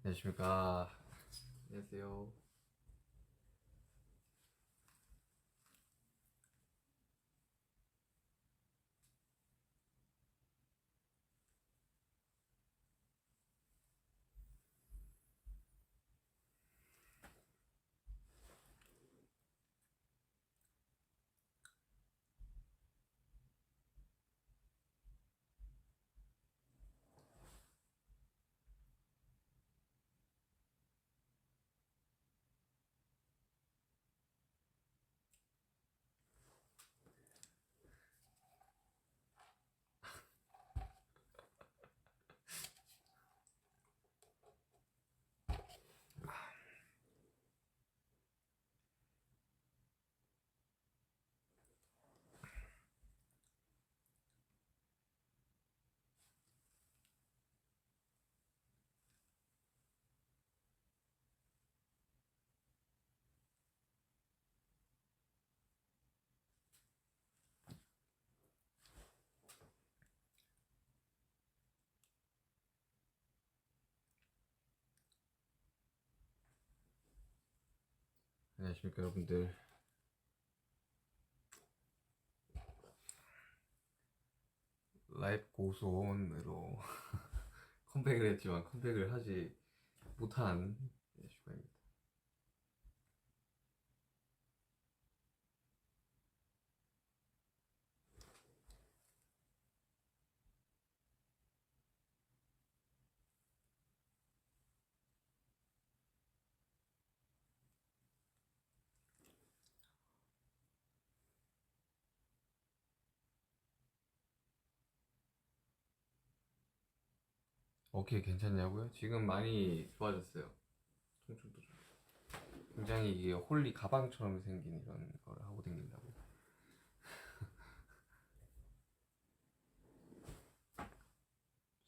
안녕하십니까. 안녕하세요. 안녕하십니까, 여러분들. 라이브 고소원으로 컴백을 했지만 컴백을 하지 못한 슈가입니다. 오케이, 괜찮냐고요? 지금 많이 좋아졌어요. 통증도 좀. 굉장히 이게 홀리 가방처럼 생긴 이런 걸 하고 다닌다고.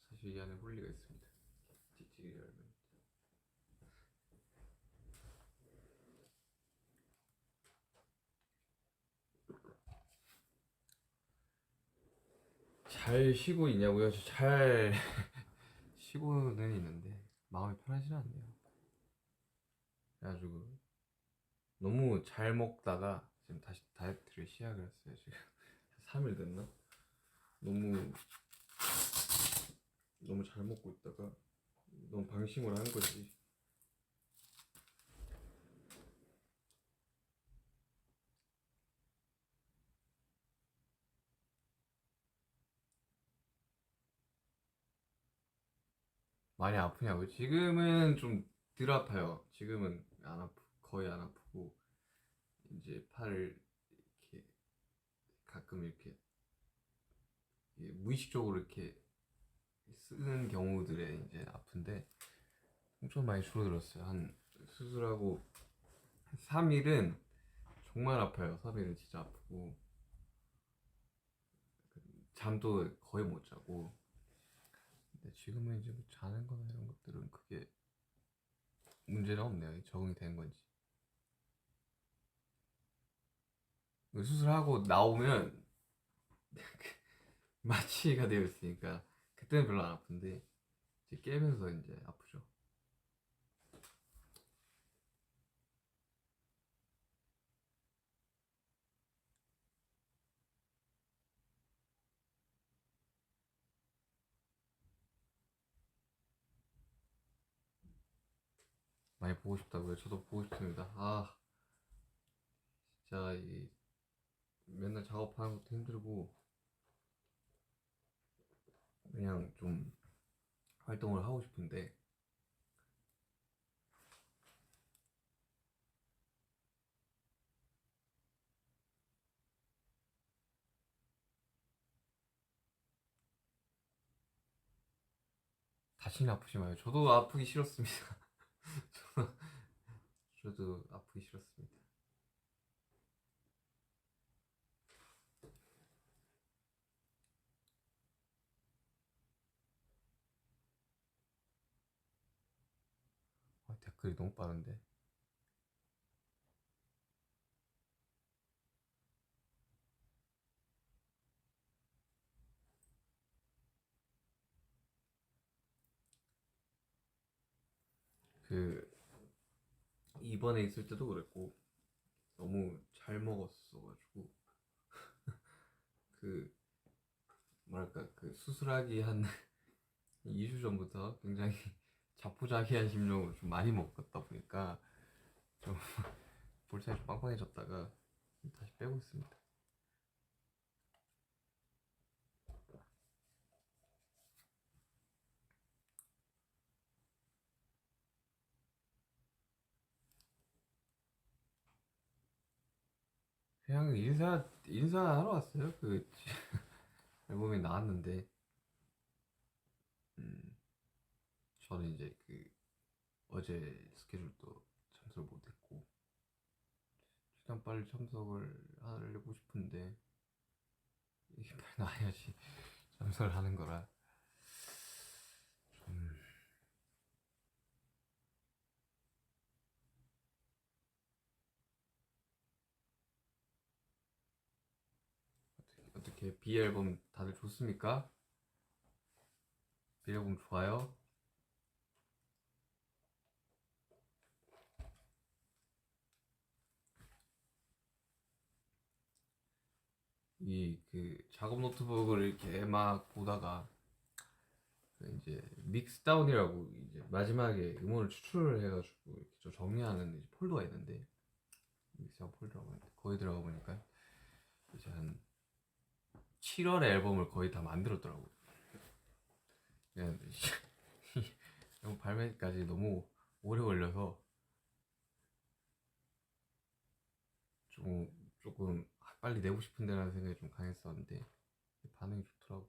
사실 이 안에 홀리가 있습니다. 찌찌기 열면. 잘 쉬고 있냐고요? 잘 쉬고는 있는데 마음이 편하지 않네요. 그래가지고 너무 잘 먹다가 지금 다시 다이어트를 시작을 했어요. 지금 3일 됐나? 너무 너무 잘 먹고 있다가 너무 방심을 한 거지. 많이 아프냐고요? 지금은 좀 덜 아파요. 지금은 거의 안 아프고 이제 팔을 이렇게 가끔 이렇게 무의식적으로 이렇게 쓰는 경우들에 이제 아픈데 엄청 많이 줄어들었어요. 한 수술하고 3일은 정말 아파요. 3일은 진짜 아프고 잠도 거의 못 자고. 근데 지금은 이제 뭐 자는 거나 이런 것들은 크게 문제는 없네요. 적응이 된 건지. 수술하고 나오면 마취가 되어 있으니까 그때는 별로 안 아픈데 이제 깨면서 이제 아프죠. 많이 보고 싶다고요? 저도 보고 싶습니다. 아, 진짜 이 맨날 작업하는 것도 힘들고 그냥 좀 활동을 하고 싶은데 다시는 아프지 마요. 저도 아프기 싫었습니다. 저도 아프기 싫었습니다. 아, 댓글이 너무 빠른데. 그 이번에 있을 때도 그랬고 너무 잘 먹었어가지고 그 뭐랄까 그 수술하기 한 2주 전부터 굉장히 자포자기한 심정으로 좀 많이 먹었다 보니까 좀 볼살이 좀 빵빵해졌다가 다시 빼고 있습니다. 그냥 인사하러 왔어요. 그 앨범이 나왔는데 음, 저는 이제 그 어제 스케줄도 참석을 못했고 최대한 빨리 참석을 하려고 싶은데 이게 빨리 나와야지 참석을 하는 거라 좀 어떻게 B 앨범 다들 좋습니까? B 앨범 좋아요? 이 그 작업 노트북을 이렇게 막 보다가 그 이제 믹스다운이라고 이제 마지막에 음원을 추출을 해가지고 이렇게 좀 정리하는 이제 폴더가 있는데 믹스다운 폴더라고 하는데 거기 들어가 보니까 이제 한 7월에 앨범을 거의 다 만들었더라고. 그냥 앨범 발매까지 너무 오래 걸려서 좀 조금 빨리 내고 싶은데라는 생각이 좀 강했었는데 반응이 좋더라고.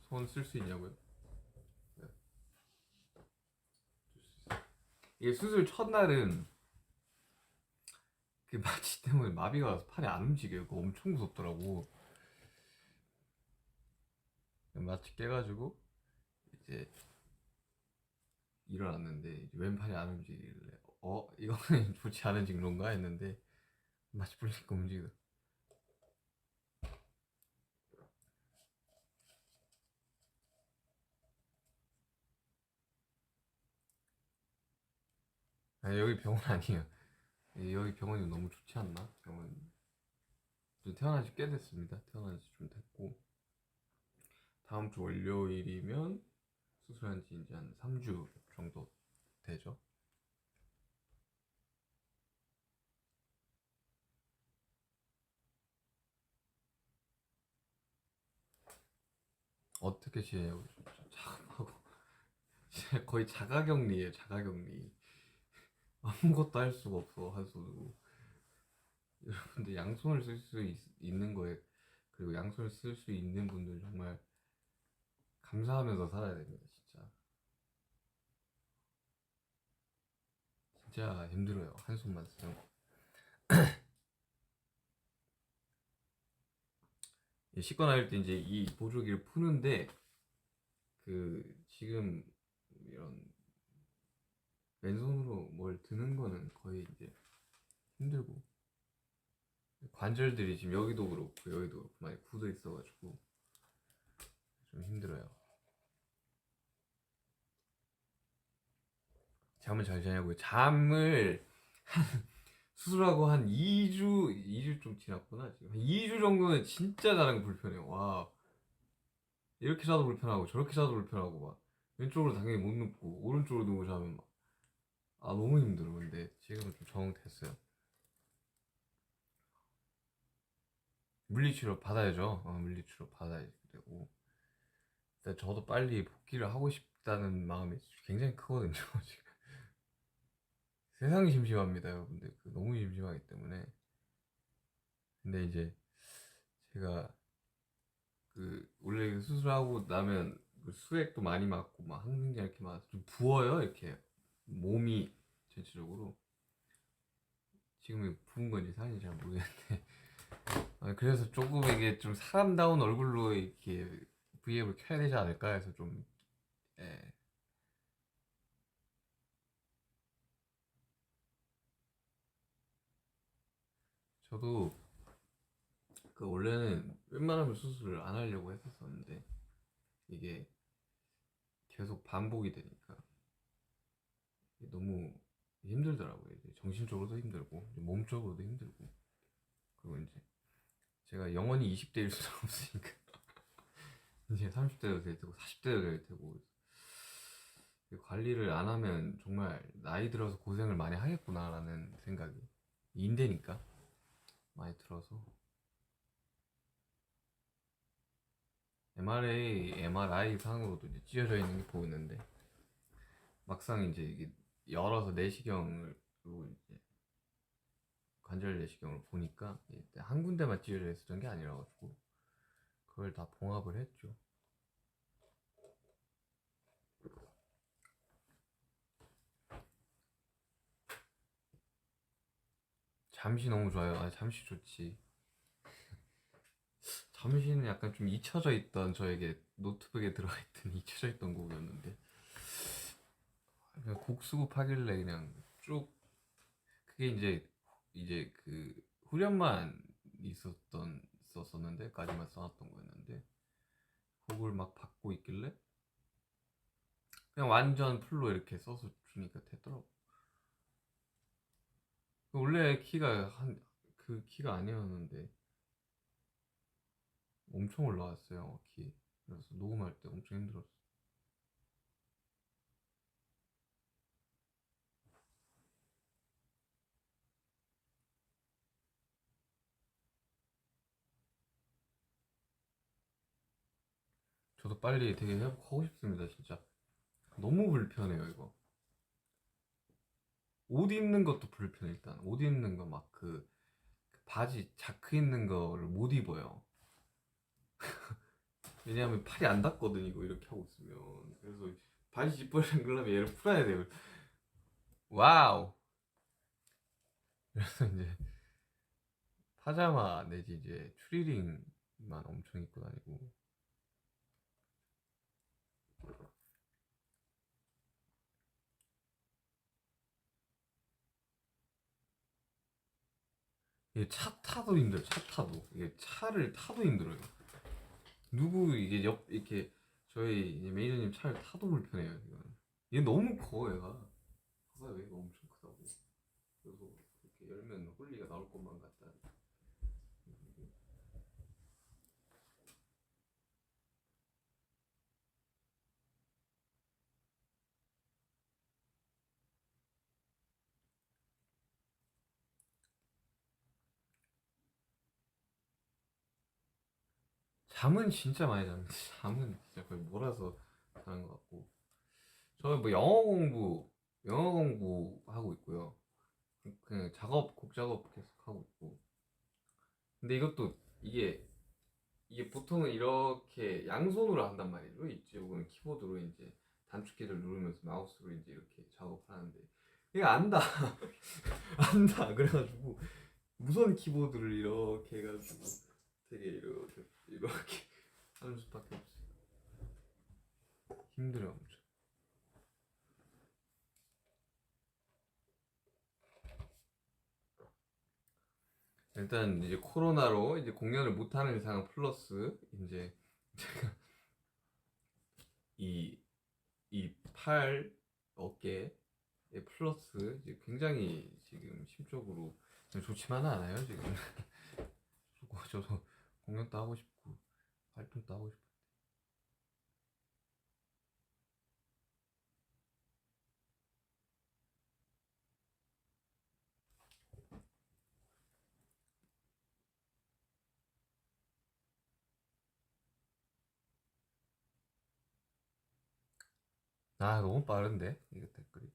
손 쓸 수 있냐고요? 네. 이게 수술 첫날은 그 마취 때문에 마비가 와서 팔이 안 움직여요. 그거 엄청 무섭더라고. 마취 깨가지고 이제 일어났는데 이제 왼팔이 안 움직이길래 이거는 좋지 않은 징조인가 했는데 마취 풀리니까 움직이더라고. 아니, 여기 병원 아니에요. 여기 병원이 너무 좋지 않나? 병원 태어난 지 꽤 됐습니다. 태어난 지 좀 됐고 다음 주 월요일이면 수술한 지 이제 한 3주 정도 되죠. 어떻게 지내냐고 자하고 거의 자가격리예요. 자가격리. 아무것도 할 수가 없어 한손으로. 여러분들 양손을 쓸 수 있는 거에 그리고 양손을 쓸 수 있는 분들 정말 감사하면서 살아야 됩니다. 진짜 힘들어요. 한 손만 쓰는 거. 씻고 나올 때 이제 이 보조기를 푸는데 그 지금 이런 왼손으로 뭘 드는 거는 거의 이제 힘들고 관절들이 지금 여기도 그렇고 여기도 그렇고 많이 굳어 있어가지고 좀 힘들어요. 잠을 잘 자냐고요? 잠을 수술하고 한 2주 좀 지났구나. 지금 한 2주 정도는 진짜 자는 거 불편해요. 와, 이렇게 자도 불편하고 저렇게 자도 불편하고 막 왼쪽으로 당연히 못 눕고 오른쪽으로 누워 자면 막 너무 힘들어. 근데 지금은 좀 적응됐어요. 물리치료 받아야죠. 물리치료 받아야 되고 일단 저도 빨리 복귀를 하고 싶다는 마음이 굉장히 크거든요. 지금 세상이 심심합니다, 여러분들. 너무 심심하기 때문에. 근데 이제 제가 그 원래 그 수술하고 나면 그 수액도 많이 맞고 막 항생제 이렇게 맞아서 좀 부어요. 이렇게 몸이 전체적으로. 지금 부은 건지 살인지 잘 모르겠는데 그래서 조금 이게 좀 사람다운 얼굴로 이렇게 브이앱을 켜야 되지 않을까 해서 좀 예. 저도 그 원래는 웬만하면 수술을 안 하려고 했었었는데 이게 계속 반복이 되니까 이게 너무 힘들더라고요. 이제 정신적으로도 힘들고 이제 몸적으로도 힘들고, 그리고 이제 제가 영원히 20대일 수는 없으니까 이제 30대도 될 테고 40대도 될 테고, 관리를 안 하면 정말 나이 들어서 고생을 많이 하겠구나라는 생각이, 인대니까 많이 들어서. MRI 상으로도 이제 찢어져 있는 게 보이는데, 막상 이제 이게 열어서 내시경으로 이제 관절 내시경을 보니까 이제 한 군데만 찢어져 있었던 게 아니라 가지고 그걸 다 봉합을 했죠. 잠시 너무 좋아요. 아, 잠시 좋지. 잠시는 약간 좀 잊혀져 있던, 저에게 노트북에 들어가 있던 잊혀져 있던 곡이었는데 그냥 곡 수급하길래 그냥 쭉, 그게 이제 그 후렴만 있었었는데까지만 써놨던 거였는데, 곡을 막 받고 있길래 그냥 완전 풀로 이렇게 써서 주니까 되더라고. 원래 키가 한 그 키가 아니었는데 엄청 올라왔어요, 키. 그래서 녹음할 때 엄청 힘들었어. 저도 빨리 되게 회복하고 싶습니다, 진짜. 너무 불편해요, 이거. 옷 입는 것도 불편해. 일단 옷 입는 거 막 그 바지 자크 있는 거를 못 입어요. 왜냐하면 팔이 안 닿거든, 이거 이렇게 하고 있으면. 그래서 바지 뒷벌이랑 그러면 얘를 풀어야 돼요. 와우. 그래서 이제 파자마 내지 이제 추리닝만 엄청 입고 다니고. 이게 차 타도 힘들어. 차 타도 이게 차를 타도 힘들어요. 누구 이게 옆 이렇게 저희 이제 매니저님 차를 타도 불편해요. 이거는. 얘 너무 커, 얘가. 봐봐요, 얘가 엄청 크다고. 그래서 이렇게 열면 홀리가 나올 것만 같다. 잠은 진짜 많이 잡니다. 잠은 진짜 거의 몰아서 자는 것 같고. 저는 뭐 영어 공부하고 있고요. 그냥 곡 작업 계속 하고 있고. 근데 이것도 이게 보통은 이렇게 양손으로 한단 말이죠. 이쪽은 키보드로 이제 단축키를 누르면서 마우스로 이제 이렇게 작업을 하는데 이게 안다. 안다. 그래가지고 무선 키보드를 이렇게 해가지고 되게 이렇게 하는 수밖에 없어요. 힘들어요, 엄청. 일단 이제 코로나로 이제 공연을 못하는 상황 플러스 이제 이 이 팔 어깨 플러스 이제 굉장히 지금 심적으로 좋지만은 않아요, 지금. 저도 공연도 하고 싶고 활동도 하고 싶고. 아, 너무 빠른데 이거 댓글이.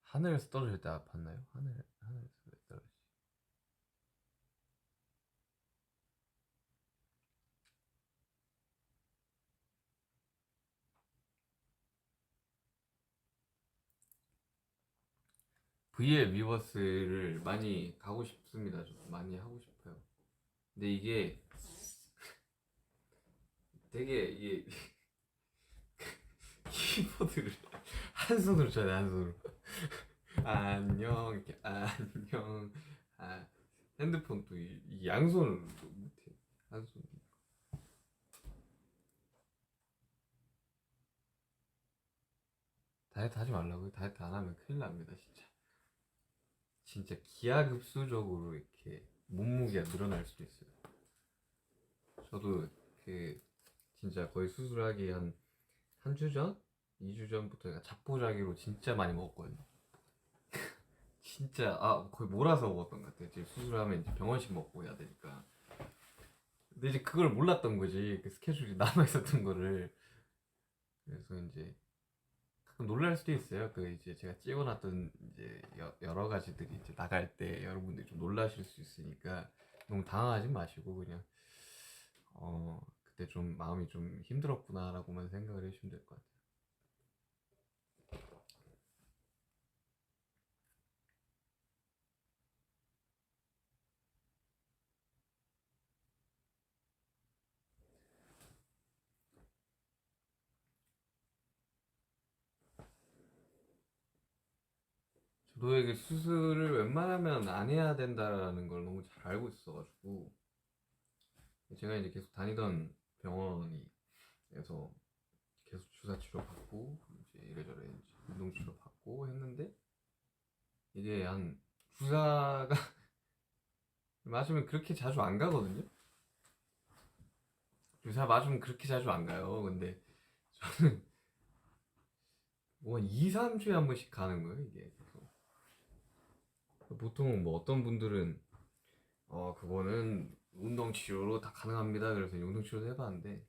하늘에서 떨어질 때 아팠나요? 하늘에서 왜 떨어지지? VL 위버스를 많이 가고 싶습니다. 좀 많이 하고 싶어요. 근데 이게 되게 이게 키보드를 한 손으로 쳐야 돼, 한 손으로. 안녕 이렇게 안녕. 아, 핸드폰 또 이 양손으로 또 못해. 한 손. 다이어트 하지 말라고요. 다이어트 안 하면 큰일 납니다, 진짜. 진짜 기하급수적으로 이렇게 몸무게가 늘어날 수도 있어요. 저도 그 진짜 거의 수술하기 한 주 전? 2주 전부터 내가 자포자기로 진짜 많이 먹었거든요. 진짜 거의 몰아서 먹었던 것 같아요. 이제 수술하면 이제 병원식 먹고 해야 되니까. 근데 이제 그걸 몰랐던 거지. 그 스케줄이 남아 있었던 거를. 그래서 이제 가끔 놀랄 수도 있어요. 그 이제 제가 찍어놨던 이제 여러 가지들이 이제 나갈 때 여러분들이 좀 놀라실 수 있으니까 너무 당황하지 마시고 그냥 그때 좀 마음이 좀 힘들었구나라고만 생각을 해주시면 될 것 같아요. 저도 이게 수술을 웬만하면 안 해야 된다라는 걸 너무 잘 알고 있어가지고 제가 이제 계속 다니던 병원에서 계속 주사 치료 받고 이제 이래저래 이제 운동 치료 받고 했는데 이게 한 주사가 맞으면 그렇게 자주 안 가거든요. 주사 맞으면 그렇게 자주 안 가요. 근데 저는 뭐 2, 3주에 한 번씩 가는 거예요, 이게. 계속. 보통 뭐 어떤 분들은 그거는 운동 치료로 다 가능합니다. 그래서 운동 치료도 해봤는데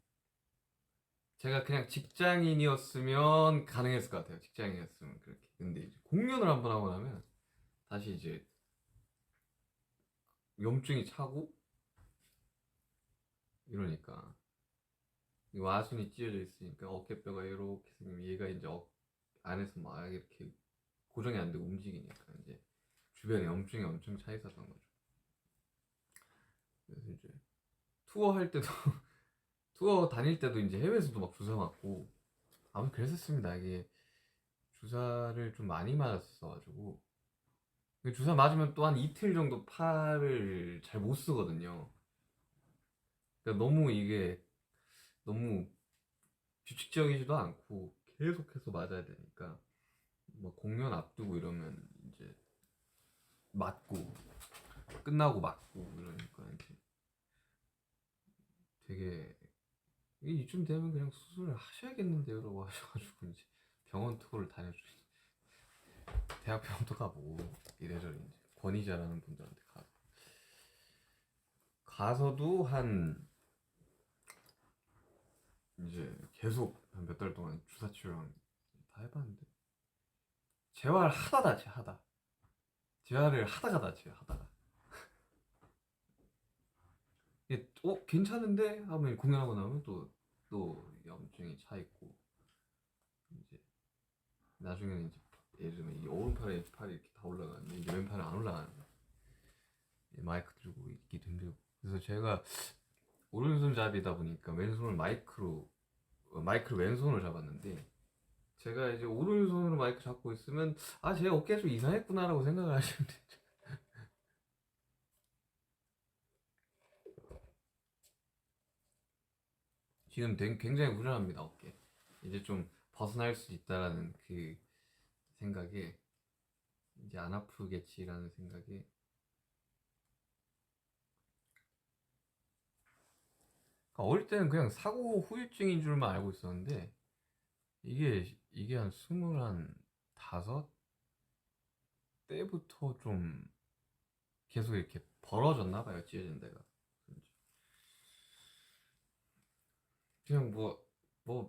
제가 그냥 직장인이었으면 가능했을 것 같아요. 직장인이었으면 그렇게. 근데 이제 공연을 한 번 하고 나면 다시 이제 염증이 차고 이러니까 이 와순이 찢어져 있으니까 어깨뼈가 이렇게 생기면 얘가 이제 안에서 막 이렇게 고정이 안 되고 움직이니까 이제 주변에 염증이 엄청 차 있었던 거죠. 그래서 이제 투어 할 때도 투어 다닐 때도 이제 해외에서도 막 주사 맞고 아무튼 그랬었습니다. 이게 주사를 좀 많이 맞았어가지고 주사 맞으면 또 한 이틀 정도 팔을 잘 못 쓰거든요. 그러니까 너무 이게 너무 규칙적이지도 않고 계속해서 맞아야 되니까 뭐 공연 앞두고 이러면 이제 맞고 끝나고 맞고 이러니까 이제 되게 이쯤 되면 그냥 수술을 하셔야겠는데요라고 하셔가지고 이제 병원 투어를 다녀주시 대학 병원도 가보고 이래저래 이제 권위자라는 분들한테 가서도 한 이제 계속 한 몇 달 동안 주사 치료랑 다 해봤는데 재활 하다 다치 하다 재활을 하다가 다쳐요 하다가 이게 괜찮은데 하면 공연하고 나면 또 염증이 차 있고 이제 나중에는 이제 예를 들면 이 오른팔에 팔이 이렇게 다 올라가는데 이제 왼팔은 안 올라가는 거야. 마이크 들고 있기도 힘들고 그래서 제가 오른손잡이다 보니까 왼손을 마이크를 왼손으로 잡았는데 제가 이제 오른손으로 마이크 잡고 있으면 제 어깨가 좀 이상했구나라고 생각을 하시면 되죠. 지금 굉장히 불안합니다 어깨. 이제 좀 벗어날 수 있다라는 그 생각에 이제 안 아프겠지라는 생각에 그러니까 어릴 때는 그냥 사고 후유증인 줄만 알고 있었는데 이게 한 스물한 다섯 때부터 좀 계속 이렇게 벌어졌나 봐요 찢어진 데가. 그냥 뭐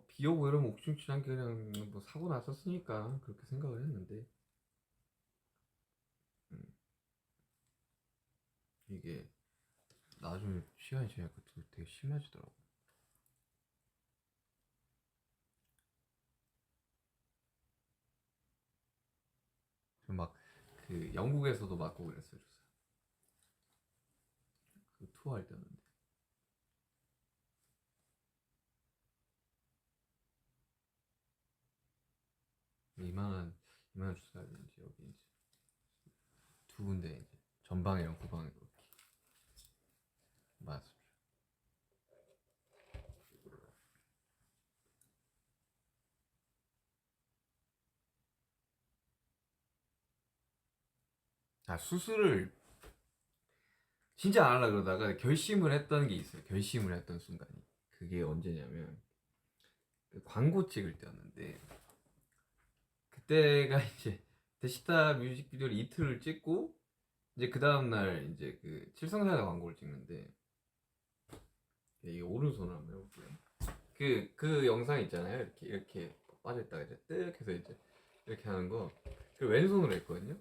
비 오고 이러면 옥중치한 게 그냥 뭐 사고 났었으니까 그렇게 생각을 했는데 음, 이게 나중에 시간이 지나니까 되게 심해지더라고. 막 그 영국에서도 맞고 그랬어요 주사. 그 투어 할 때였는데 이만한 주사를 이제 여기 이제 두 군데 이제 전방이랑 후방에 이렇게 맞습니다. 아, 수술을 진짜 안 하려고 그러다가 결심을 했던 게 있어요. 결심을 했던 순간이. 그게 언제냐면 그 광고 찍을 때였는데, 그때가 이제 데시타 뮤직비디오를 이틀을 찍고 이제 그 다음날 이제 그 칠성사자 광고를 찍는데, 이게 오른손을 한번 해볼게요. 그 영상 있잖아요. 이렇게 빠졌다가 이제 뜩 해서 이제 이렇게 하는 거. 그 왼손으로 했거든요.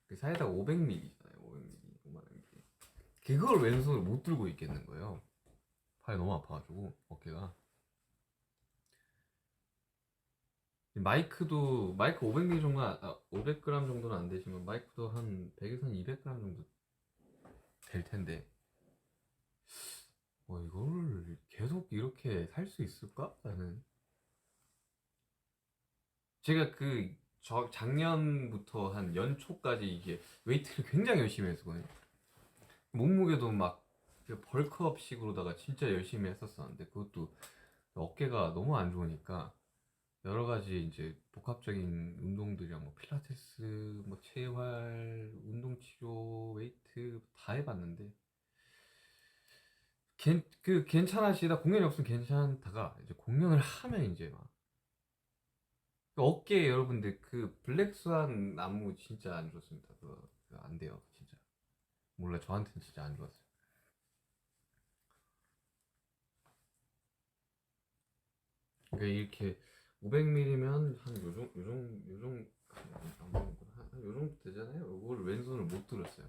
그 사이다가 500ml잖아요. 500ml, 5만 ml. 그걸 왼손으로 못 들고 있겠는 거예요. 팔이 너무 아파가지고 어깨가. 마이크 500ml 정도, 500g 정도는 안 되지만 마이크도 한 100에서 한 200g 정도 될 텐데, 이거를 계속 이렇게 살 수 있을까? 나는 제가 작년부터 한 연초까지 이게 웨이트를 굉장히 열심히 했었거든요. 몸무게도 막 벌크업식으로다가 진짜 열심히 했었었는데, 그것도 어깨가 너무 안 좋으니까 여러 가지 이제 복합적인 운동들이랑 뭐 필라테스, 뭐 재활, 운동 치료, 웨이트 다 해봤는데 괜찮아지다, 공연이 없으면 괜찮다가 이제 공연을 하면 이제 막 어깨, 여러분들 그 블랙스완 나무 진짜 안 좋습니다. 그거 안 돼요 진짜. 몰라, 저한테는 진짜 안 좋았어요. 그러니까 이렇게 500ml면 한 요정 안 보는구나. 한 요정도 되잖아요. 이걸 왼손을 못 들었어요.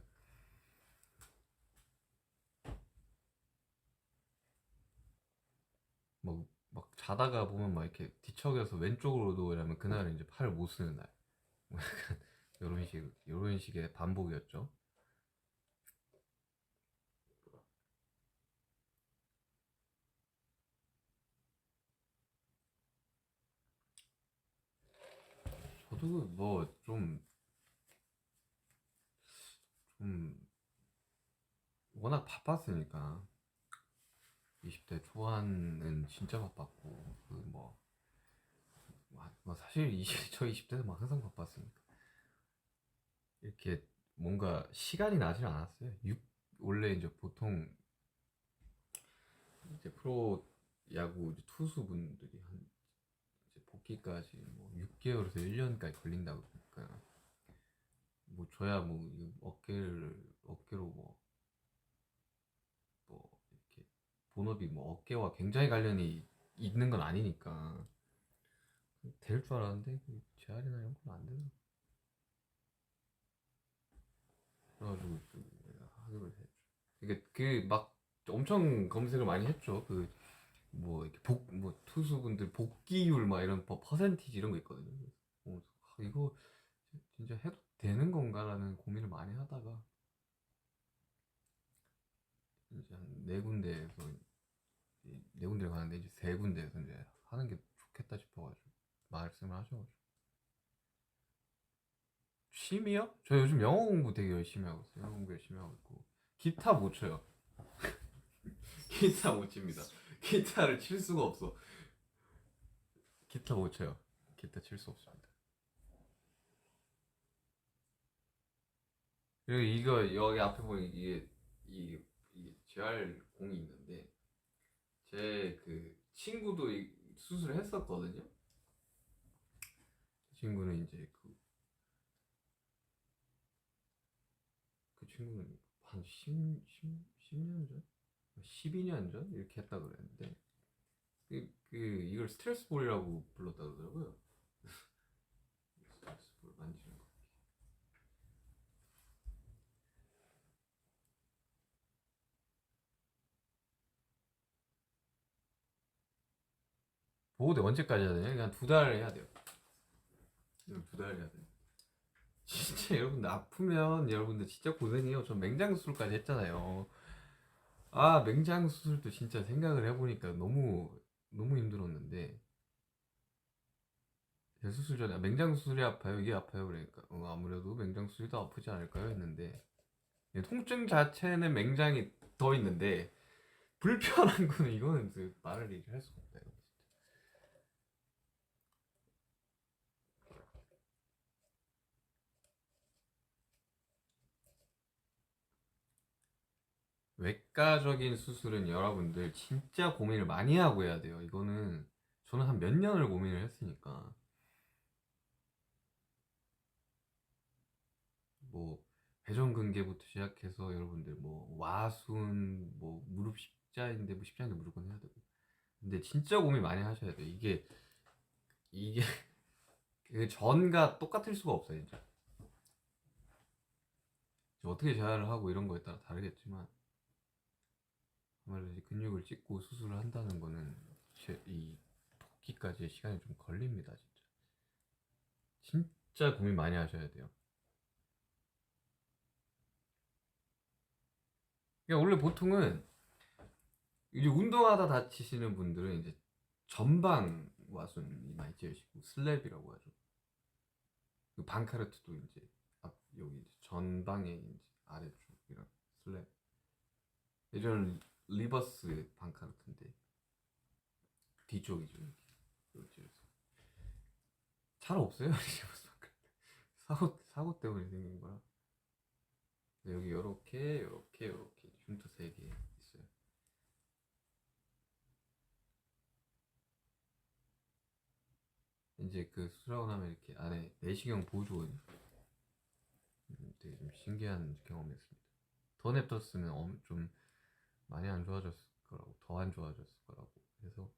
막 자다가 보면 막 이렇게 뒤척여서 왼쪽으로 누우려면 그날은 이제 팔을 못 쓰는 날. 뭐 약간 이런 식의 반복이었죠. 저도 좀 워낙 바빴으니까 20대 초반은 진짜 바빴고, 사실 저 20대도 막 항상 바빴으니까 이렇게 뭔가 시간이 나질 않았어요. 원래 이제 보통 이제 프로 야구 이제 투수분들이 한 이제 복귀까지 뭐 6개월에서 1년까지 걸린다고 그러니까, 뭐 저야 어깨로 이렇게 본업이 뭐 어깨와 굉장히 관련이 있는 건 아니니까 될 줄 알았는데 재활이나 이런 건 안 되더라고. 그래가지고 내가 하기로 했죠. 이게 막 엄청 검색을 많이 했죠. 이렇게 투수분들 복귀율 막 이런 퍼센티지 이런 거 있거든요. 이거 진짜 해도 되는 건가라는 고민을 많이 하다가 이제 한 네 군데에서, 네 군데를 가는데 이제 세 군데에서 이제 하는 게 좋겠다 싶어가지고 말씀을 하셔가지고. 취미요? 저 요즘 영어 공부 되게 열심히 하고 있어요. 영어 공부 열심히 하고 있고, 기타 못 쳐요. 기타 못 칩니다. 기타를 칠 수가 없어. 기타 못 쳐요. 기타 칠 수 없습니다. 그리고 이거 여기 앞에 보면 이게 재활 공이 있는데, 제 친구도 수술을 했었거든요. 그 친구는 이제 그 친구는 한 10년 전? 12년 전? 이렇게 했다 그랬는데, 이걸 스트레스 볼이라고 불렀다 그러더라고요. 스트레스 볼 만지는 거. 보호대 언제까지 해야 되냐? 그냥 2달 해야 돼요. 2달 해야 돼요. 진짜 여러분들 아프면 여러분들 진짜 고생해요. 전 맹장 수술까지 했잖아요. 아, 맹장 수술도 진짜 생각을 해보니까 너무 너무 힘들었는데, 수술 전에 맹장 수술이 아파요? 이게 아파요? 그러니까 아무래도 맹장 수술이 더 아프지 않을까요? 했는데 통증 자체는 맹장이 더 있는데 불편한 거는 이거는 말을 이제 할 수가 없다. 이거 진짜. 외과적인 수술은 여러분들 진짜 고민을 많이 하고 해야 돼요. 이거는 저는 한 몇 년을 고민을 했으니까 뭐 회전근개부터 시작해서 여러분들 뭐 와순 뭐 무릎 십자인대 뭐 십자인대 무조건 해야 되고 근데 진짜 고민 많이 하셔야 돼요. 이게 그 전과 똑같을 수가 없어요. 진짜 어떻게 재활을 하고 이런 거에 따라 다르겠지만 아무래도 이제 근육을 찍고 수술을 한다는 거는 이 복귀까지의 시간이 좀 걸립니다. 진짜 진짜 고민 많이 하셔야 돼요. 그러니까 원래 보통은 이제 운동하다 다치시는 분들은 이제 전방 와순이 많이 찌으시고 슬랩이라고 하죠. 그 방카르트도 이제 앞 여기 이제 전방에 이제 아래쪽이랑 슬랩. 예전 리버스 방카르트인데 뒤쪽이죠. 이렇게 찌어서 잘 없어요. 리버스 방카르트. 사고 때문에 생긴 거라. 여기 요렇게 흉터 3개 있어요. 이제 그 수술하고 나면 이렇게 안에 내시경 보조원이 되게 좀 신기한 경험이었습니다. 더 냅뒀으면 좀 많이 안 좋아졌을 거라고, 더 안 좋아졌을 거라고 해서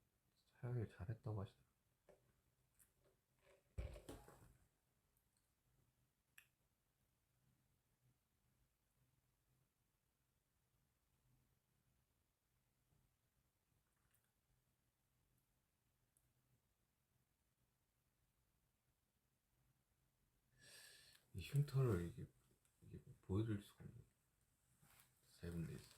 사용을 잘했다고 하시더라고요. 이 흉터를 이게 보여드릴 수가 없네. 7 days.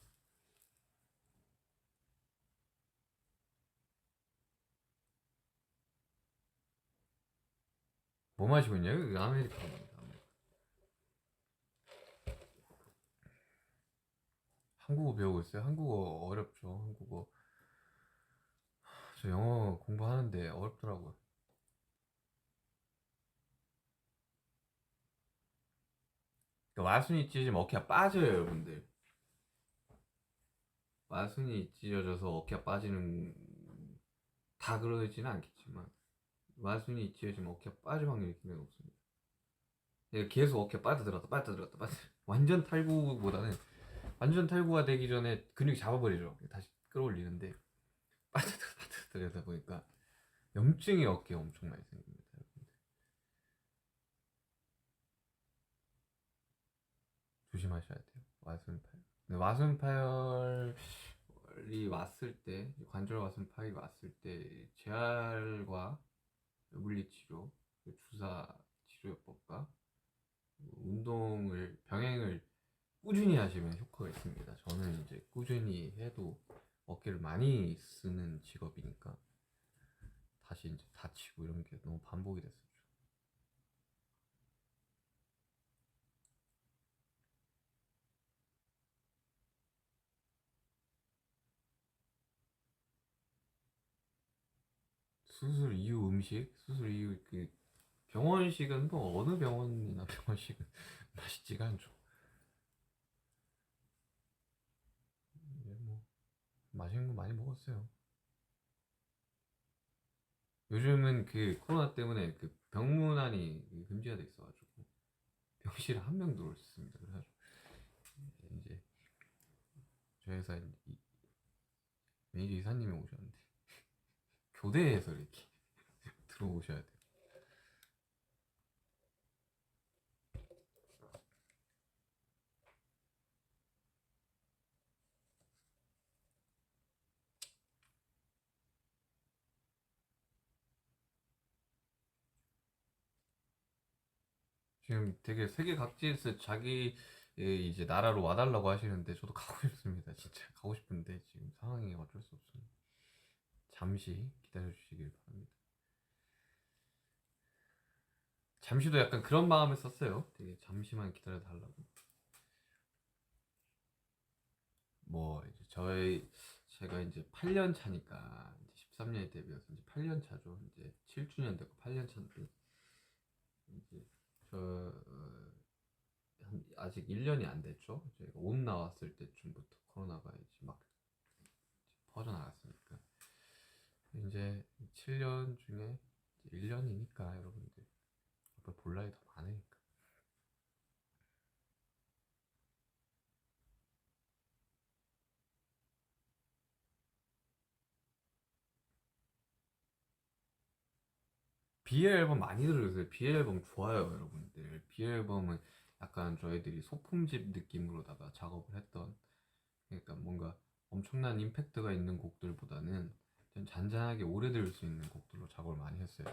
뭐 마시고 있냐고? 아메리카노입니다. 한국어 배우고 있어요? 한국어 어렵죠. 한국어 저 영어 공부하는데 어렵더라고요. 그러니까 와순이 찢어지면 어깨가 빠져요, 여러분들. 와순이 찢어져서 어깨가 빠지는 다 그러지는 않겠지만 와순이 찢어지면 어깨가 빠질 확률이 굉장히 높습니다. 계속 어깨 빠져들었다 빠져들었다 빠져 완전 탈구보다는 완전 탈구가 되기 전에 근육이 잡아버리죠. 다시 끌어올리는데 빠져들어 빠져들어다 보니까 염증이 어깨에 엄청 많이 생깁니다. 조심하셔야 돼요. 와순파열. 와순파열이 왔을 때 관절 와순파열이 왔을 때 재활과 물리치료, 주사 치료요법과 운동을 병행을 꾸준히 하시면 효과가 있습니다. 저는 이제 꾸준히 해도 어깨를 많이 쓰는 직업이니까 다시 이제 다치고 이런 게 너무 반복이 됐었죠. 수술 이후 음식, 수술 이후 그 병원식은 뭐 어느 병원이나 병원식은 맛있지가 않죠. 뭐 맛있는 거 많이 먹었어요. 요즘은 그 코로나 때문에 그 병문안이 금지가 돼 있어가지고 병실에 한 명 들어있습니다. 그래가지고 이제 저희 회사 매니저 이사님이 오셨는데 교대에서 이렇게 들어오셔야 돼요. 지금 되게 세계 각지에서 자기 이제 나라로 와달라고 하시는데 저도 가고 싶습니다. 진짜 가고 싶은데 지금 상황이 어쩔 수 없습니다. 잠시 기다려 주시길 바랍니다. 잠시도 약간 그런 마음을 썼어요. 되게 잠시만 기다려 달라고. 뭐 이제 제가 이제 8년 차니까 이제 13년에 데뷔해서 이제 8년 차죠. 이제 7주년 되고 8년 차인데 이제 저 아직 1년이 안 됐죠. 제가 옷 나왔을 때쯤부터 코로나가 이제 막 퍼져나갔으니까 이제 7년 중에 1년이니까 여러분들 앞으로 볼 나이 더 많으니까. 비엘 앨범 많이 들으세요. 비엘 앨범 좋아요, 여러분들. 비엘 앨범은 약간 저희들이 소품집 느낌으로다가 작업을 했던, 그러니까 뭔가 엄청난 임팩트가 있는 곡들보다는 좀 잔잔하게 오래 들을 수 있는 곡들로 작업을 많이 했어요.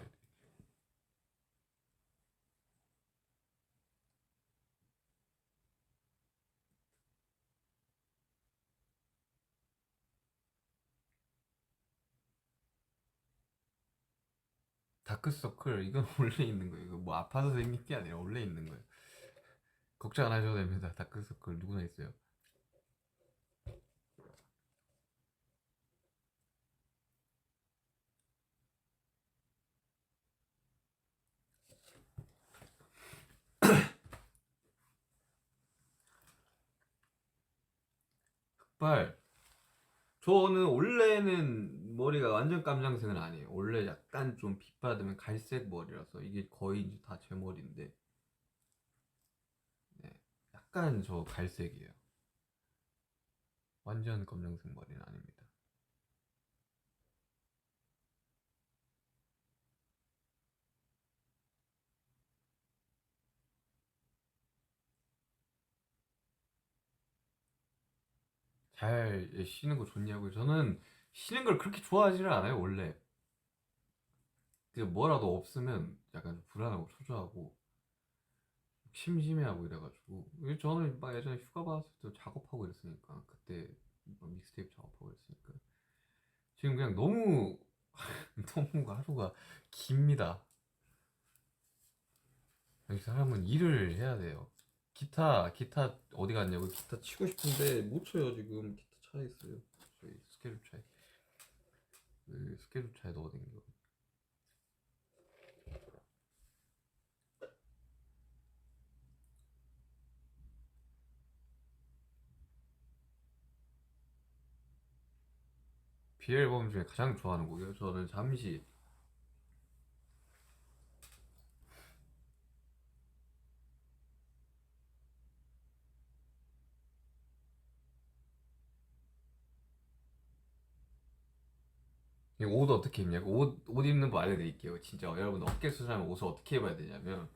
다크서클 이건 원래 있는 거예요. 이거 뭐 아파서 생긴 게 아니라 원래 있는 거예요. 걱정 안 하셔도 됩니다. 다크서클 누구나 있어요. 흑발. 저는 원래는 머리가 완전 깜장색은 아니에요. 원래 약간 좀 빛 받으면 갈색 머리라서 이게 거의 이제 다 제 머리인데, 네. 약간 저 갈색이에요. 완전 검정색 머리는 아닙니다. 잘 쉬는 거 좋냐고요? 저는 쉬는 걸 그렇게 좋아하지는 않아요, 원래. 그 뭐라도 없으면 약간 좀 불안하고 초조하고 심심해하고 이래가지고 저는 막 예전에 휴가 받았을 때 작업하고 이랬으니까 그때 막 믹스테이프 작업하고 이랬으니까 지금 그냥 너무 너무 하루가 깁니다. 이 사람은 일을 해야 돼요. 기타 어디 갔냐고. 기타 치고 싶은데 못 쳐요. 지금 기타 차에 있어요. 저희 스케줄 차에. 그 스케줄 차에 넣어둔 거. 비 앨범 중에 가장 좋아하는 곡이요. 저는 잠시 옷 어떻게 입냐고. 옷 입는 법 알려드릴게요. 진짜 여러분 어깨 수술하면 옷을 어떻게 입어야 되냐면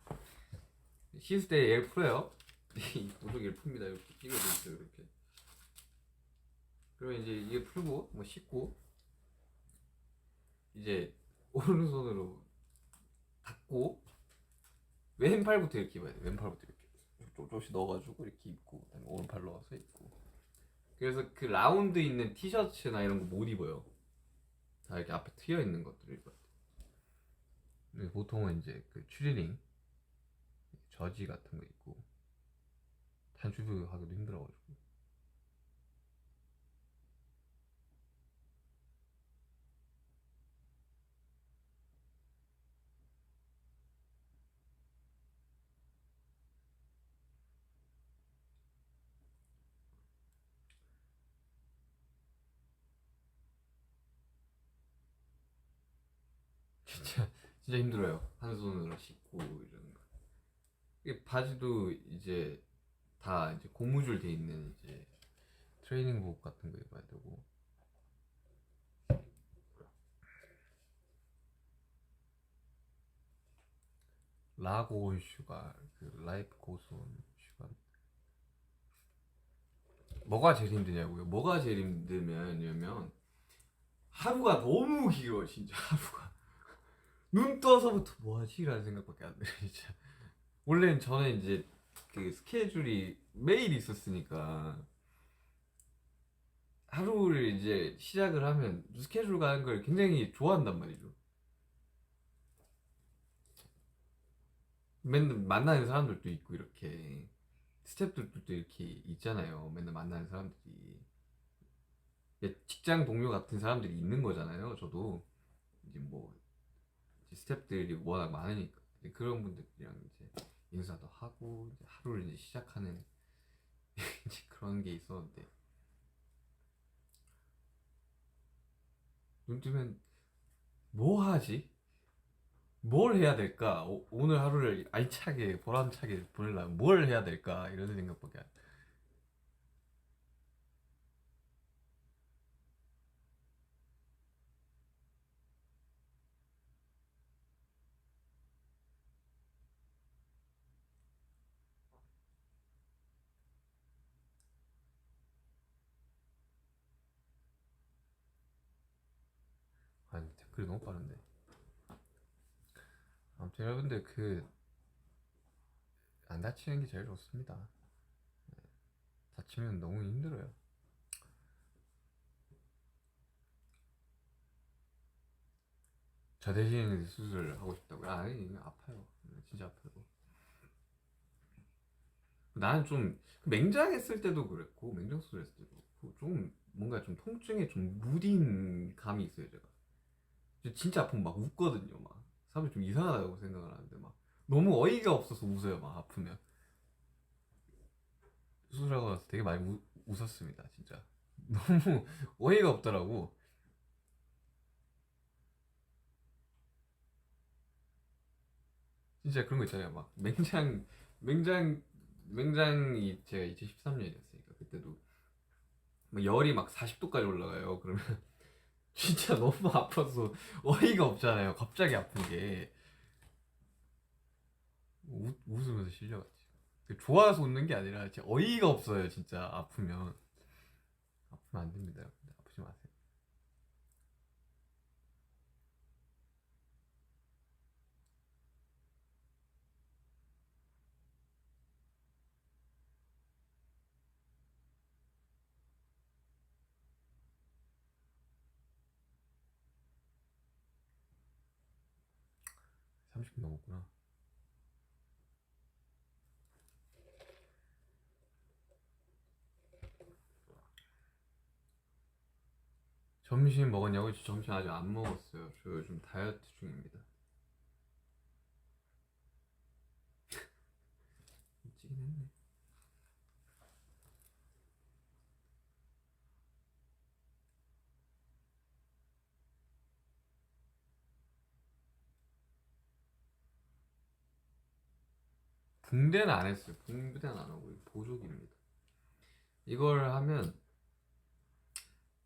씻을 때 얘를 풀어요. 이 보조개를 풉니다. 이렇게 끼고 있어요. 이렇게. 그러면 이제 이게 풀고 뭐 씻고 이제 오른손으로 닫고 왼팔부터 이렇게 입어야 돼. 왼팔부터 이렇게 조금씩 넣어가지고 이렇게 입고 그다음에 오른팔 넣어서 입고. 그래서 그 라운드 있는 티셔츠나 이런 거 못 입어요. 다 이렇게 앞에 트여 있는 것들을 입어야 돼. 근데 보통은 이제 그 추리닝, 저지 같은 거 입고 단추도 하기도 힘들어가지고. 진짜 진짜 힘들어요. 한 손으로 씻고 이러는 거. 이게 바지도 이제 다 이제 고무줄 돼 있는 이제 트레이닝복 같은 거 입어야 되고. 라고 슈가 그 라이프 고스온 슈가. 뭐가 제일 힘드냐고요? 뭐가 제일 힘들면요 하루가 너무 길어. 진짜 하루가 눈 떠서부터 뭐하지? 라는 생각밖에 안 들어요. 진짜 원래는 저는 이제 그 스케줄이 매일 있었으니까 하루를 이제 시작을 하면 스케줄 가는 걸 굉장히 좋아한단 말이죠. 맨날 만나는 사람들도 있고 이렇게 스태프들도 이렇게 있잖아요. 맨날 만나는 사람들이 직장 동료 같은 사람들이 있는 거잖아요. 저도 이제 뭐 이제 스태프들이 워낙 많으니까 이제 그런 분들이랑 이제 인사도 하고 이제 하루를 이제 시작하는 이제 그런 게 있었는데 눈 뜨면 뭐 하지? 뭘 해야 될까? 오늘 하루를 알차게 보람차게 보내려면 뭘 해야 될까? 이런 생각밖에 안. 아니 댓글이 너무 빠른데. 아무튼 여러분들 그 안 다치는 게 제일 좋습니다. 다치면 너무 힘들어요. 저 대신 수술을 하고 싶다고요? 아니 아파요. 진짜 아파요. 나는 좀 맹장했을 때도 그랬고 맹장 수술했을 때도 그렇고 좀 뭔가 좀 통증에 좀 무딘 감이 있어요 제가. 진짜 아프면 막 웃거든요 막. 사람이 좀 이상하다고 생각을 하는데 막 너무 어이가 없어서 웃어요 막 아프면. 수술하고 나서 되게 많이 웃었습니다 진짜. 너무 어이가 없더라고. 진짜 그런 거 있잖아요 막 맹장 맹장이 제가 2013년이었으니까 그때도 막 열이 막 40도까지 올라가요. 그러면 진짜 너무 아파서 어이가 없잖아요. 갑자기 아픈 게 웃으면서 실려갔지. 좋아서 웃는 게 아니라 진짜 어이가 없어요. 진짜 아프면 안 됩니다. 여러분들. 아프지 마세요. 30분 넘었구나. 점심 먹었냐고? 저 점심 아직 안 먹었어요. 저 요즘 다이어트 중입니다. 찌긴 했네. 붕대는 안 했어요. 붕대는 안 하고 보조기입니다. 이걸 하면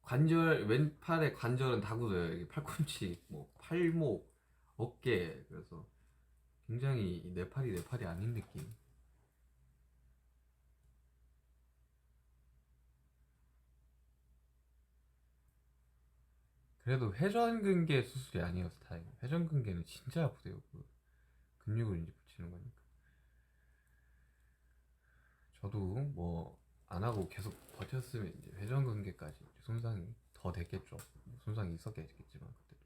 관절 왼팔의 관절은 다 굳어요. 이게 팔꿈치, 뭐 팔목, 어깨. 그래서 굉장히 내 팔이 아닌 느낌. 그래도 회전근개 수술이 아니어서 다행이에요. 회전근개는 진짜 아프대요. 그 근육을 이제 붙이는 거니까. 저도 뭐 안 하고 계속 버텼으면 이제 회전근개까지 이제 손상이 더 됐겠죠. 뭐 손상이 있었겠지만 그때도.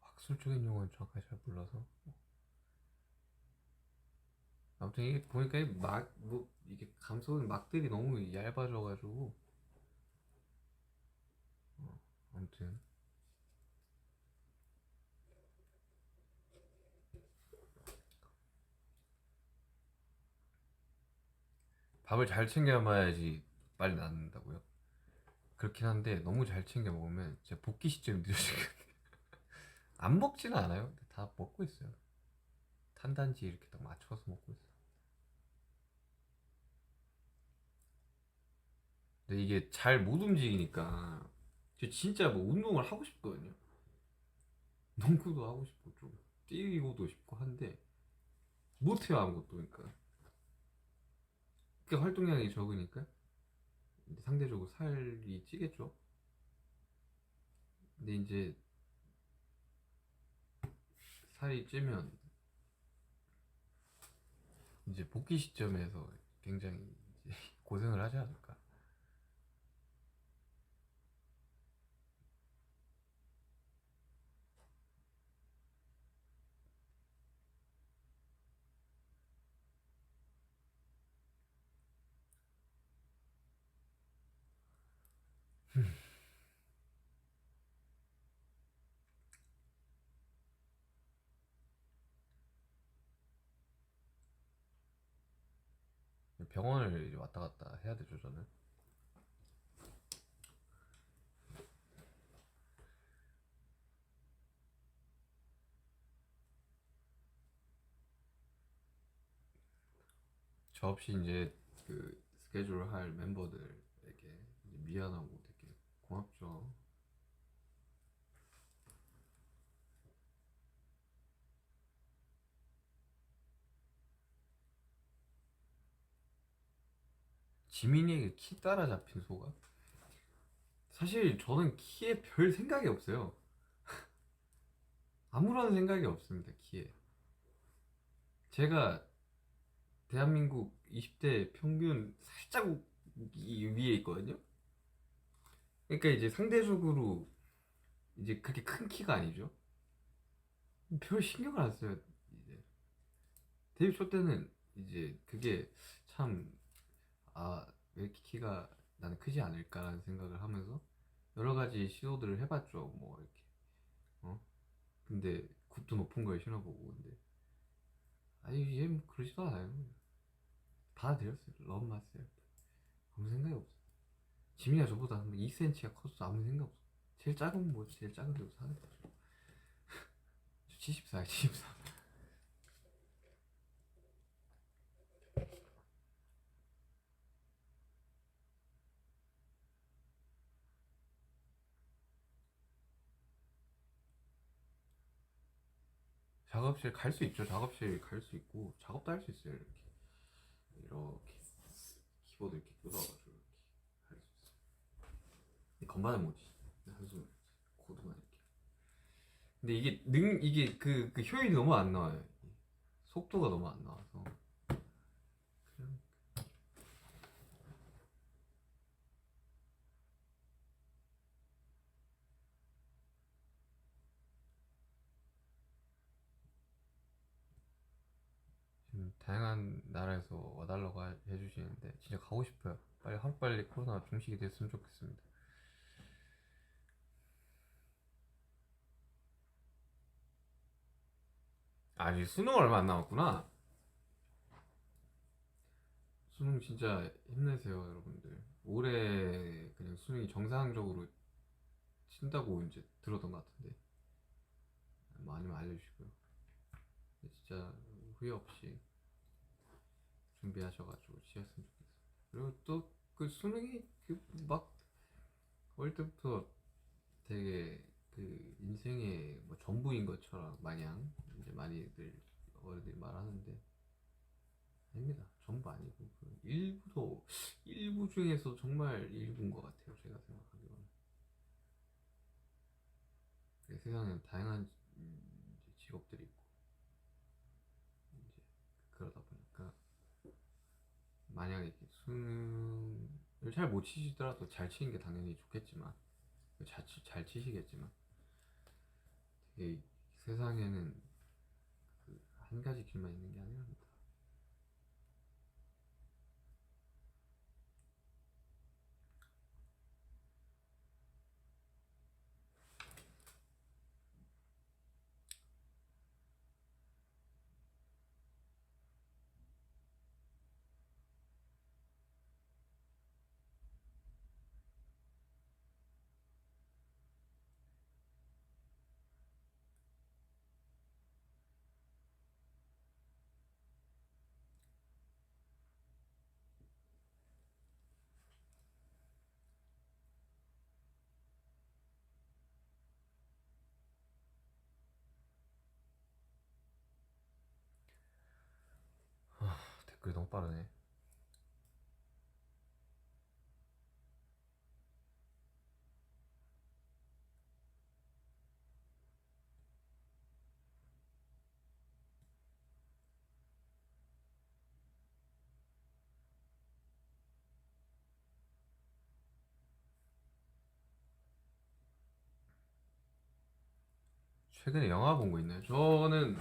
학술적인 용어는 정확하게 잘 몰라서. 아무튼 이게 보니까 뭐 이게 감소는 막들이 너무 얇아져가지고 아무튼 밥을 잘 챙겨 먹어야지 빨리 낫는다고요? 그렇긴 한데 너무 잘 챙겨 먹으면 제 복귀 시점이 늦어지거든요. 안 먹지는 않아요. 근데 다 먹고 있어요. 탄단지 이렇게 딱 맞춰서 먹고 있어요. 근데 이게 잘 못 움직이니까 저 진짜 뭐 운동을 하고 싶거든요. 농구도 하고 싶고 좀 뛰고도 싶고 한데 못해요 아무것도. 그러니까 활동량이 적으니까 이제 상대적으로 살이 찌겠죠. 근데 이제 살이 찌면 이제 복귀 시점에서 굉장히 이제 고생을 하지 않을까. 병원을 이제 왔다 갔다 해야 되죠 저는. 저 없이 이제 그 스케줄 할 멤버들에게 이제 미안하고 되게 고맙죠. 지민이에게 키 따라잡힌 소감? 사실 저는 키에 별 생각이 없어요. 아무런 생각이 없습니다, 키에. 제가 대한민국 20대 평균 살짝 위에 있거든요. 그러니까 이제 상대적으로 이제 그렇게 큰 키가 아니죠. 별 신경을 안 써요. 이제 데뷔 초 때는 이제 그게 참, 왜 이렇게 키가 나는 크지 않을까라는 생각을 하면서 여러 가지 시도들을 해봤죠. 뭐 이렇게 어 근데 굽도 높은 걸 신어보고. 근데 아니 얘 뭐 그러지도 않아요. 받아들였어요. 러브 마세요. 아무 생각이 없어. 지민이가 저보다 한 2cm가 커서 아무 생각 없어. 제일 작은 뭐 제일 작은 데도 사는 거죠. 저 74야 74. 작업실 갈 수 있죠. 작업실 갈 수 있고 작업도 할 수 있어요. 이렇게 키보드 이렇게 뜯어가지고 이렇게 할 수 있어. 이 건반은 뭐지? 한숨 코드만 이렇게. 근데 이게 그 효율이 너무 안 나와요. 속도가 너무 안 나와서. 그냥 지금 다양한 나라에서 와달라고 해주시는데 진짜 가고 싶어요. 빨리 하루빨리 코로나 종식이 됐으면 좋겠습니다. 아직 수능 얼마 안 남았구나. 수능 진짜 힘내세요, 여러분들. 올해 그냥 수능이 정상적으로 친다고 이제 들었던 것 같은데 많이 알려주시고요. 진짜 후회 없이 준비하셔가지고 치셨으면 좋겠어요. 그리고 또 그 수능이 그 막 어릴 때부터 되게 그 인생의 뭐 전부인 것처럼 마냥 이제 많이들 어른들이 말하는데 아닙니다. 전부 아니고 그 일부 중에서 정말 일부인 것 같아요. 제가 생각하기로는. 세상에는 다양한 이제 직업들이 있고 이제 그러다 보니까 만약에 이렇게 수능을 잘 못 치시더라도 잘 치는 게 당연히 좋겠지만 잘 치시겠지만 되게 세상에는 그 한 가지 길만 있는 게 아니랍니다. 댓글이 너무 빠르네. 최근에 영화 본 거 있나요? 저는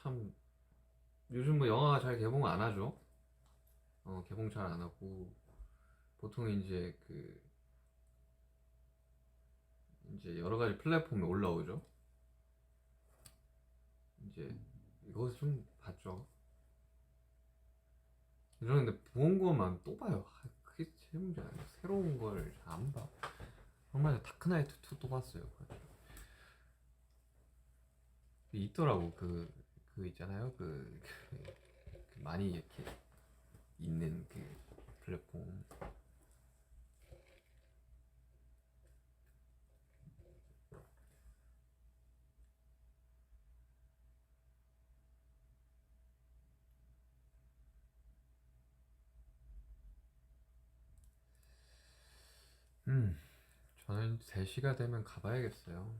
참 요즘 뭐 영화가 잘 개봉 안 하죠. 개봉 잘 안 하고 보통 이제 여러 가지 플랫폼에 올라오죠. 이제 이것을 좀 봤죠. 이러는데 본 것만 또 봐요. 그게 제일 문제 아니야. 새로운 걸 잘 안 봐. 얼마 전에 다크나이트 2 또 봤어요. 있더라고 그 있잖아요. 그 많이 이렇게 있는 그 플랫폼. 음, 저는 3시가 되면 가봐야겠어요.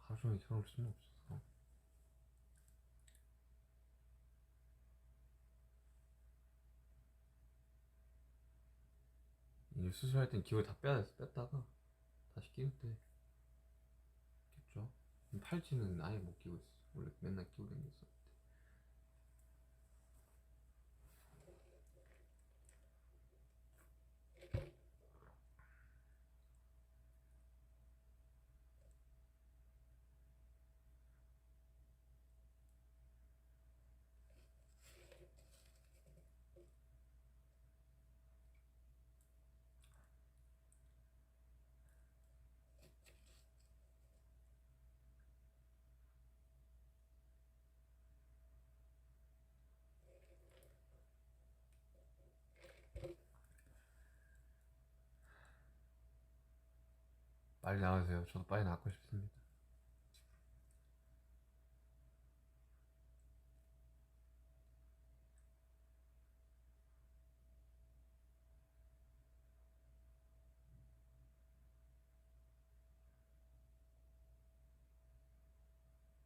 하루 종일 켜놓을 수는 없어서. 이제 수술할 땐 기울 다 뺐다가 다시 끼울 때 겠죠. 팔찌는 아예 못 끼고 있어. 원래 맨날 끼고 다녔어. 빨리 나가세요. 저도 빨리 나고 싶습니다.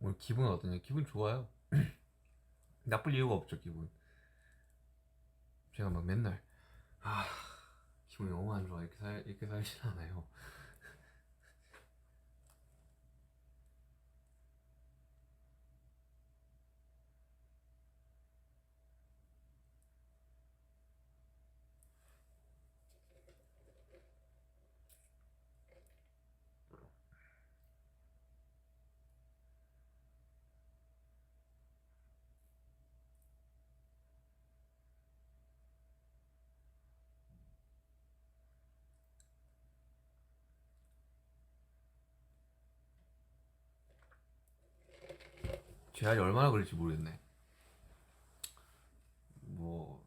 오늘 기분은 어떠냐? 기분 좋아요. 나쁠 이유가 없죠, 기분. 제가 막 맨날 아 기분이 너무 안 좋아 이렇게 살진 않아요. 재활이 얼마나 걸릴지 모르겠네. 뭐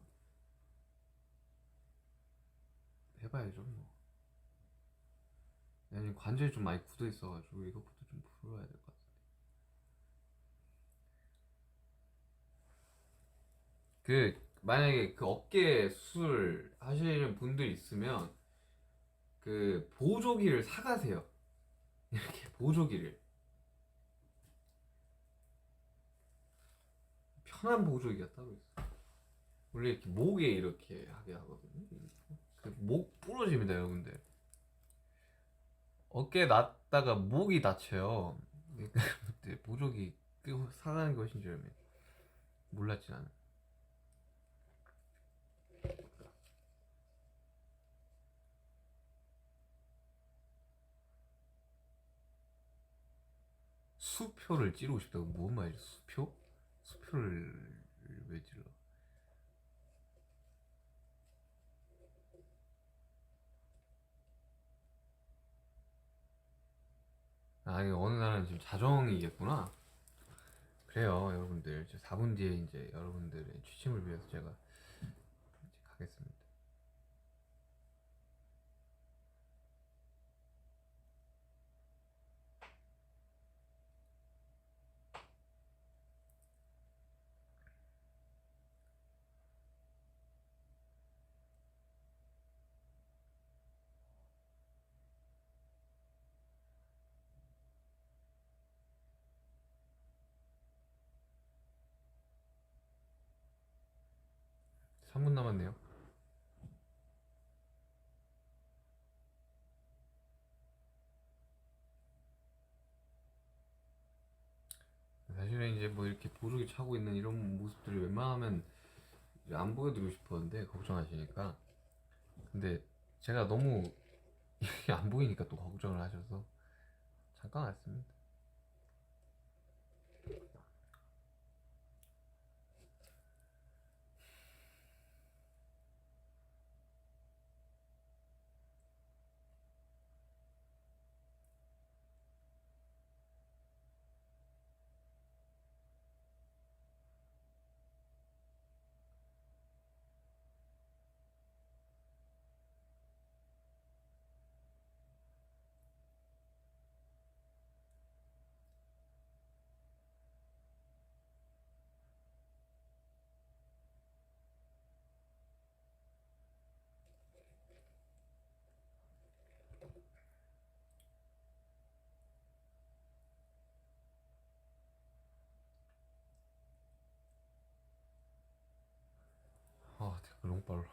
해봐야죠 뭐. 아니 관절이 좀 많이 굳어 있어가지고 이것부터 좀 풀어야 될 것 같아. 만약에 그 어깨 수술 하시는 분들 있으면 그 보조기를 사가세요. 이렇게 보조기를 편한 보조기가 따로 있어. 원래 이렇게 목에 이렇게 하게 하거든요. 그 목 부러집니다, 여러분들. 어깨 놨다가 목이 다쳐요. 그러니까 그때 보조기 끄고 사가는 것인 줄 알면 몰랐지 나는. 수표를 찌르고 싶다고 뭔 말이지? 수표? 수표를 왜 찔러? 아 이거 어느 날은 지금 자정이겠구나. 그래요 여러분들. 4분 뒤에 이제 여러분들의 취침을 위해서 제가 이제 가겠습니다. 3분 남았네요. 사실은 이제 뭐 이렇게 보조기 차고 있는 이런 모습들을 웬만하면 이제 안 보여드리고 싶었는데 걱정하시니까. 근데 제가 너무 이게 안 보이니까 또 걱정을 하셔서 잠깐 왔습니다. 와, 댓글 너무 빨라.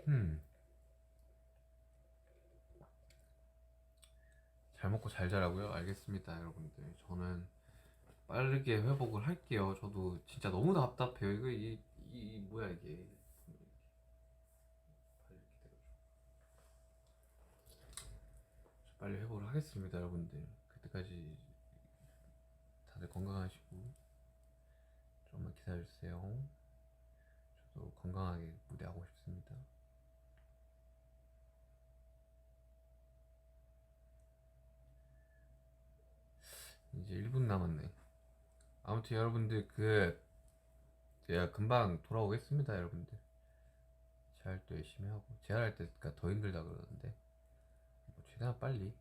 음, 잘 먹고 잘 자라고요? 알겠습니다, 여러분들. 저는 빠르게 회복을 할게요. 저도 진짜 너무 답답해요. 이거 뭐야 이게? 빨리 회복을 하겠습니다, 여러분들. 그때까지 다들 건강하시고 조금만 기다려주세요. 저도 건강하게 무대하고 싶습니다. 이제 1분 남았네. 아무튼 여러분들 제가 금방 돌아오겠습니다, 여러분들. 재활도 열심히 하고 재활할 때가 더 힘들다 그러는데 뭐 최대한 빨리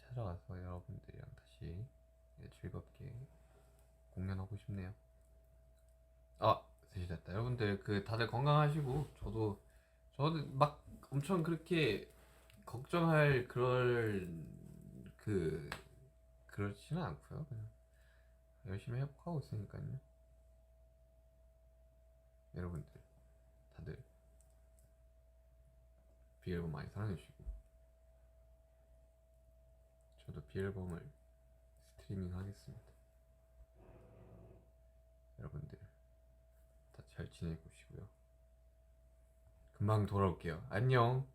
찾아가서 여러분들이랑 다시 즐겁게 공연하고 싶네요. 아, 3시 됐다. 여러분들 다들 건강하시고 저도 막 엄청 그렇게 걱정할 그 그렇지는 않고요. 그냥 열심히 회복하고 있으니까요. 여러분들 다들 비앨범 많이 사랑해주시고 저도 비앨범을 스트리밍 하겠습니다. 여러분들 다 잘 지내고 계시고요. 금방 돌아올게요. 안녕.